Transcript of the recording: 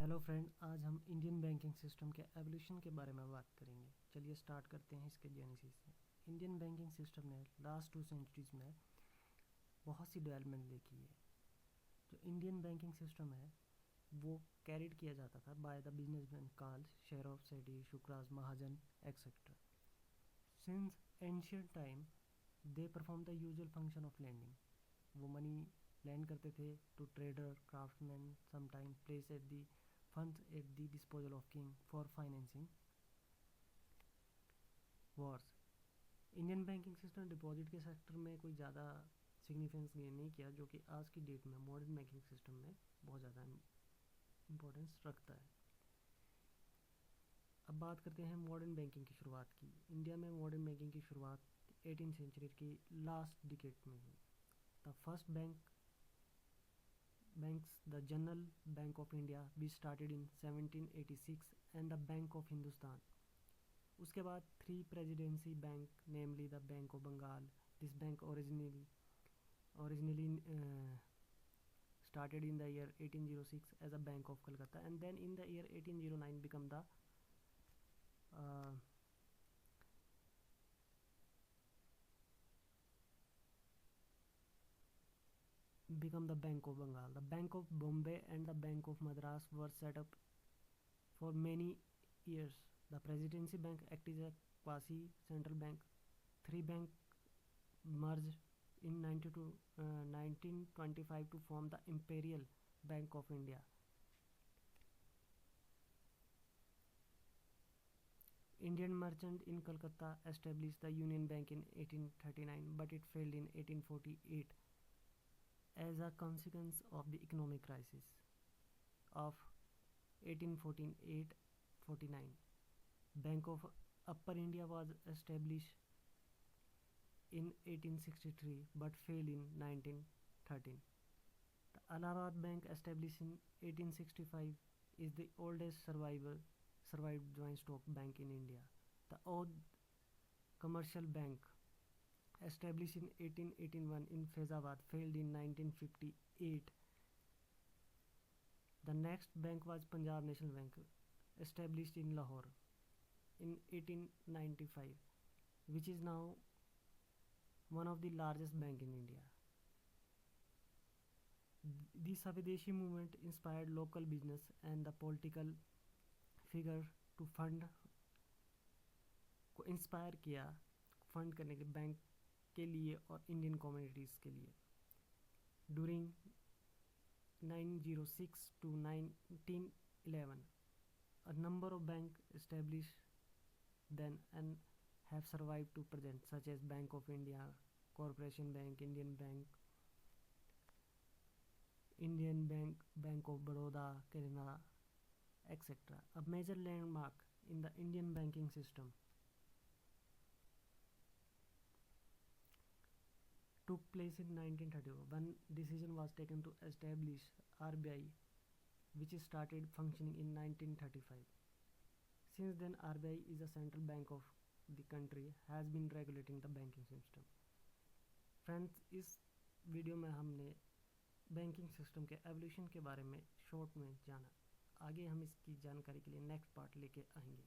Hello friend, आज हम Indian banking system के एवोल्यूशन के बारे में बात करेंगे। चलिए स्टार्ट करते हैं इसके जेनेसिस से। इंडियन बैंकिंग सिस्टम ने लास्ट 2 सेंचुरीज में बहुत सी डेवलपमेंट देखी है। जो इंडियन बैंकिंग सिस्टम है वो कैरिड किया जाता था बाय द बिजनेसमैन कार्ल शेरोफ, सेठी, शुक्राज, Mahajan etcetera. Since ancient time they perform the usual function of lending. वो मनी लैंड करते थे to trader, craftsman, sometime place at the funds at the disposal of king for financing wars। Indian banking system deposit के सेक्टर में कोई ज़्यादा significance gain नहीं किया, जो कि आज की डेट में मॉडर्न बैंकिंग सिस्टम में बहुत ज़्यादा इम्पोर्टेंस रखता है। अब बात करते हैं मॉडर्न बैंकिंग की शुरुआत की। इंडिया में मॉडर्न बैंकिंग की शुरुआत 18th सेंचुरी की लास्ट डिकेड में हुई। The first banks, the General Bank of India, we started in 1786 and the Bank of Hindustan। उसके बाद 3 presidency bank, namely the Bank of Bengal। This bank originally started in the year 1806 as a Bank of Calcutta, and then in the year 1809 become the Bank of Bengal। The Bank of Bombay and the Bank of Madras were set up for many years। The Presidency Bank acted as a quasi central bank। 3 banks merged in 1925 to form the Imperial Bank of India। Indian merchant in Calcutta established the Union Bank in 1839, but it failed in 1848 as a consequence of the economic crisis of 1848-49। Bank of Upper India was established in 1863 but failed in 1913। The Allahabad Bank, established in 1865, is the oldest survived joint stock bank in India। The Oud Commercial Bank, established in 1881 in Faizabad, failed in 1958। The next bank was Punjab National Bank, established in Lahore in 1895, which is now one of the largest bank in India। The Swadeshi movement inspired local business and the political figure to fund को inspire किया fund करने के bank के लिए और Indian communities के लिए। During 906 to 1911 a number of banks established then and have survived to present, such as Bank of India, Corporation Bank, Indian Bank, Bank of Baroda, Kerala, etc. A major landmark in the Indian banking system took place in 1931 when decision was taken to establish RBI, which started functioning in 1935। Since then, RBI is a central bank of the country, has been regulating the banking system। Friends, इस video में हमने banking system के evolution के बारे में short में जाना। आगे हम इसकी जानकारी के लिए नेक्स्ट पार्ट लेके आएंगे।